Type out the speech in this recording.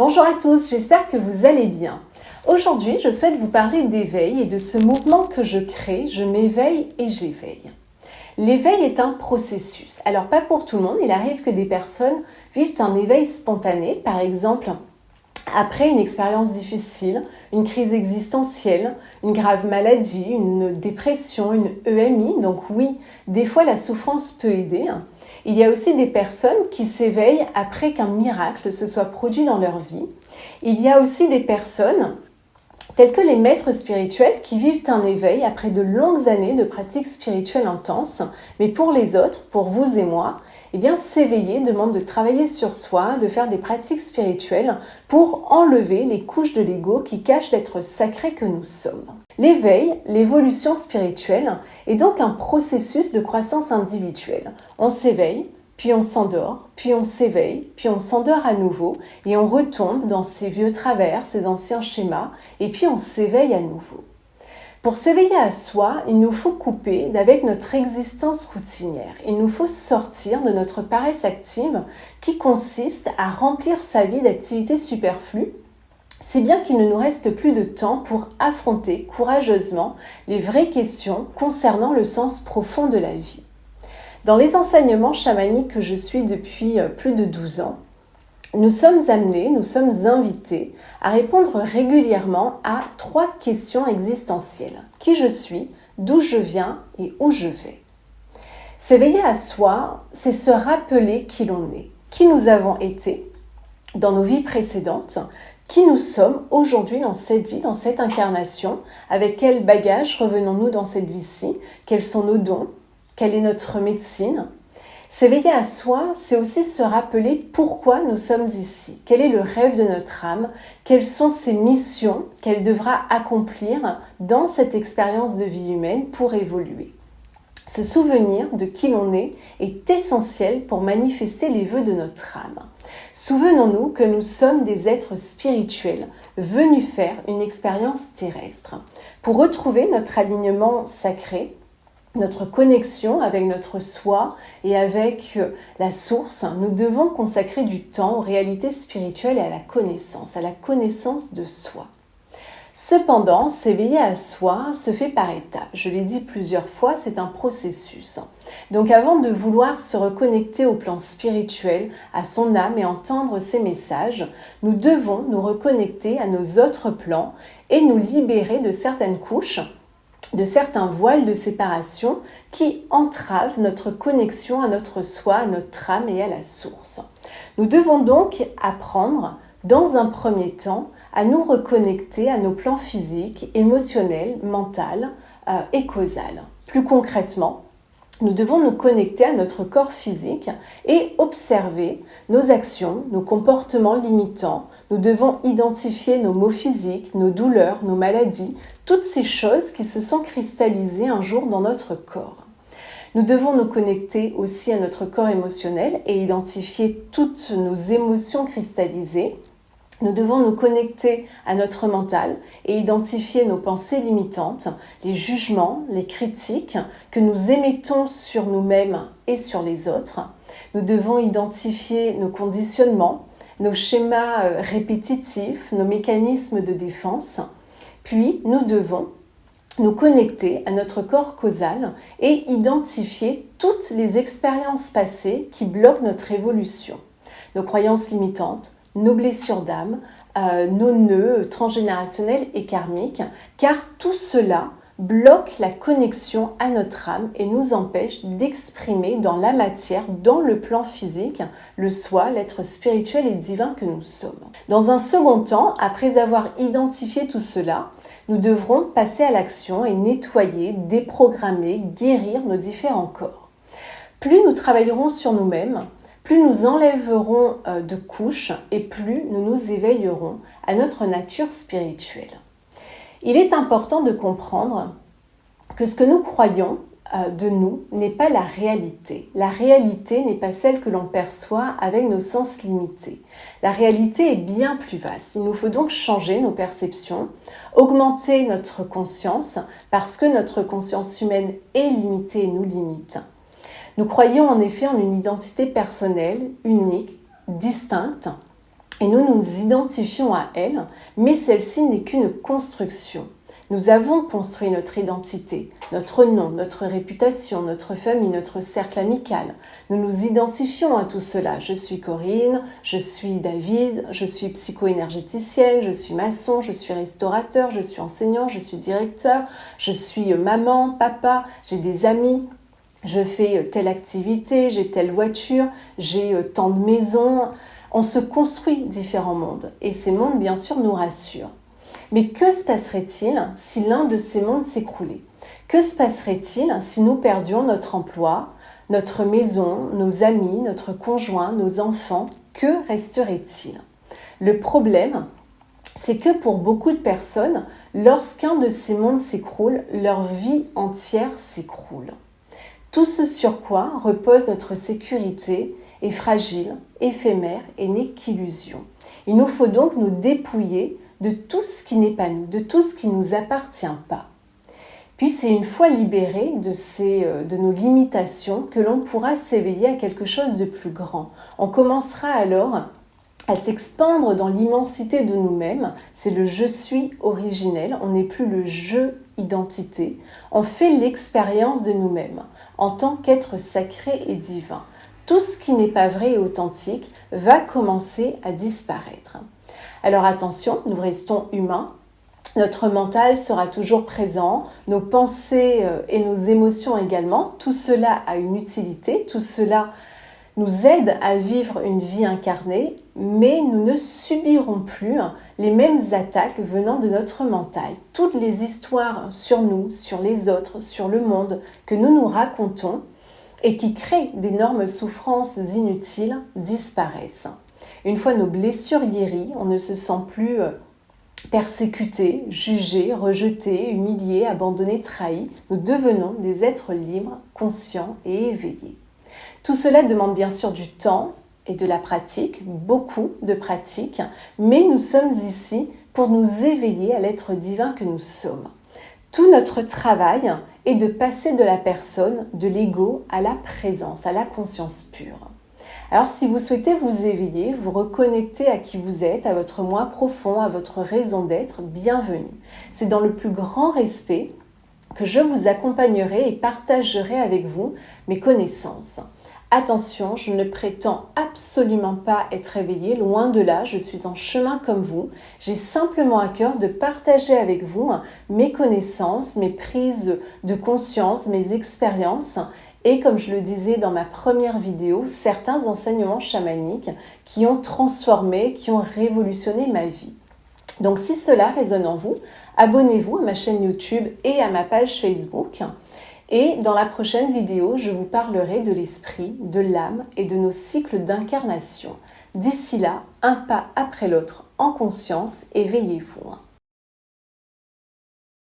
Bonjour à tous, j'espère que vous allez bien. Aujourd'hui, je souhaite vous parler d'éveil et de ce mouvement que je crée, je m'éveille et j'éveille. L'éveil est un processus. Alors pas pour tout le monde, il arrive que des personnes vivent un éveil spontané, par exemple après une expérience difficile, une crise existentielle, une grave maladie, une dépression, une EMI. Donc oui, des fois la souffrance peut aider. Il y a aussi des personnes qui s'éveillent après qu'un miracle se soit produit dans leur vie. Il y a aussi des personnes tels que les maîtres spirituels qui vivent un éveil après de longues années de pratiques spirituelles intenses. Mais pour les autres, pour vous et moi, s'éveiller demande de travailler sur soi, de faire des pratiques spirituelles pour enlever les couches de l'ego qui cachent l'être sacré que nous sommes. L'éveil, l'évolution spirituelle, est donc un processus de croissance individuelle. On s'éveille, puis on s'endort, puis on s'éveille, puis on s'endort à nouveau et on retombe dans ces vieux travers, ces anciens schémas, et puis on s'éveille à nouveau. Pour s'éveiller à soi, il nous faut couper avec notre existence routinière. Il nous faut sortir de notre paresse active qui consiste à remplir sa vie d'activités superflues, si bien qu'il ne nous reste plus de temps pour affronter courageusement les vraies questions concernant le sens profond de la vie. Dans les enseignements chamaniques que je suis depuis plus de 12 ans, nous sommes invités à répondre régulièrement à 3 questions existentielles. Qui je suis, d'où je viens et où je vais. S'éveiller à soi, c'est se rappeler qui l'on est, qui nous avons été dans nos vies précédentes, qui nous sommes aujourd'hui dans cette vie, dans cette incarnation, avec quel bagage revenons-nous dans cette vie-ci, quels sont nos dons, quelle est notre médecine. S'éveiller à soi, c'est aussi se rappeler pourquoi nous sommes ici, quel est le rêve de notre âme, quelles sont ses missions qu'elle devra accomplir dans cette expérience de vie humaine pour évoluer. Ce souvenir de qui l'on est essentiel pour manifester les vœux de notre âme. Souvenons-nous que nous sommes des êtres spirituels venus faire une expérience terrestre. Pour retrouver notre alignement sacré, notre connexion avec notre soi et avec la source, nous devons consacrer du temps aux réalités spirituelles et à la connaissance de soi. Cependant, s'éveiller à soi se fait par étapes. Je l'ai dit plusieurs fois, c'est un processus. Donc avant de vouloir se reconnecter au plan spirituel, à son âme et entendre ses messages, nous devons nous reconnecter à nos autres plans et nous libérer de certaines couches, de certains voiles de séparation qui entravent notre connexion à notre soi, à notre âme et à la source. Nous devons donc apprendre, dans un premier temps, à nous reconnecter à nos plans physiques, émotionnels, mental et causal. Plus concrètement, nous devons nous connecter à notre corps physique et observer nos actions, nos comportements limitants. Nous devons identifier nos maux physiques, nos douleurs, nos maladies, toutes ces choses qui se sont cristallisées un jour dans notre corps. Nous devons nous connecter aussi à notre corps émotionnel et identifier toutes nos émotions cristallisées. Nous devons nous connecter à notre mental et identifier nos pensées limitantes, les jugements, les critiques que nous émettons sur nous-mêmes et sur les autres. Nous devons identifier nos conditionnements, nos schémas répétitifs, nos mécanismes de défense. Puis, nous devons nous connecter à notre corps causal et identifier toutes les expériences passées qui bloquent notre évolution, nos croyances limitantes, nos blessures d'âme, nos nœuds transgénérationnels et karmiques, car tout cela bloque la connexion à notre âme et nous empêche d'exprimer dans la matière, dans le plan physique, le soi, l'être spirituel et divin que nous sommes. Dans un second temps, après avoir identifié tout cela, nous devrons passer à l'action et nettoyer, déprogrammer, guérir nos différents corps. Plus nous travaillerons sur nous-mêmes, plus nous enlèverons de couches et plus nous nous éveillerons à notre nature spirituelle. Il est important de comprendre que ce que nous croyons de nous n'est pas la réalité. La réalité n'est pas celle que l'on perçoit avec nos sens limités. La réalité est bien plus vaste. Il nous faut donc changer nos perceptions, augmenter notre conscience parce que notre conscience humaine est limitée et nous limite. Nous croyons en effet en une identité personnelle, unique, distincte, et nous nous identifions à elle, mais celle-ci n'est qu'une construction. Nous avons construit notre identité, notre nom, notre réputation, notre famille, notre cercle amical. Nous nous identifions à tout cela. Je suis Corinne, je suis David, je suis psycho-énergéticienne, je suis maçon, je suis restaurateur, je suis enseignant, je suis directeur, je suis maman, papa, j'ai des amis, je fais telle activité, j'ai telle voiture, j'ai tant de maisons. On se construit différents mondes et ces mondes, bien sûr, nous rassurent. Mais que se passerait-il si l'un de ces mondes s'écroulait? Que se passerait-il si nous perdions notre emploi, notre maison, nos amis, notre conjoint, nos enfants? Que resterait-il? Le problème, c'est que pour beaucoup de personnes, lorsqu'un de ces mondes s'écroule, leur vie entière s'écroule. Tout ce sur quoi repose notre sécurité est fragile, éphémère et n'est qu'illusion. Il nous faut donc nous dépouiller de tout ce qui n'est pas nous, de tout ce qui ne nous appartient pas. Puis c'est une fois libéré de nos limitations que l'on pourra s'éveiller à quelque chose de plus grand. On commencera alors à s'expandre dans l'immensité de nous-mêmes. C'est le « je suis » originel, on n'est plus le « je » identité. On fait l'expérience de nous-mêmes en tant qu'être sacré et divin. Tout ce qui n'est pas vrai et authentique va commencer à disparaître. Alors attention, nous restons humains, notre mental sera toujours présent, nos pensées et nos émotions également, tout cela a une utilité, tout cela nous aide à vivre une vie incarnée, mais nous ne subirons plus les mêmes attaques venant de notre mental. Toutes les histoires sur nous, sur les autres, sur le monde que nous nous racontons et qui créent d'énormes souffrances inutiles disparaissent. Une fois nos blessures guéries, on ne se sent plus persécuté, jugé, rejeté, humilié, abandonné, trahi. Nous devenons des êtres libres, conscients et éveillés. Tout cela demande bien sûr du temps et de la pratique, beaucoup de pratique, mais nous sommes ici pour nous éveiller à l'être divin que nous sommes. Tout notre travail est de passer de la personne, de l'ego, à la présence, à la conscience pure. Alors si vous souhaitez vous éveiller, vous reconnecter à qui vous êtes, à votre moi profond, à votre raison d'être, bienvenue. C'est dans le plus grand respect que je vous accompagnerai et partagerai avec vous mes connaissances. Attention, je ne prétends absolument pas être éveillée, loin de là, je suis en chemin comme vous. J'ai simplement à cœur de partager avec vous mes connaissances, mes prises de conscience, mes expériences et comme je le disais dans ma première vidéo, certains enseignements chamaniques qui ont transformé, qui ont révolutionné ma vie. Donc si cela résonne en vous, abonnez-vous à ma chaîne YouTube et à ma page Facebook. Et dans la prochaine vidéo, je vous parlerai de l'esprit, de l'âme et de nos cycles d'incarnation. D'ici là, un pas après l'autre en conscience, éveillez-vous.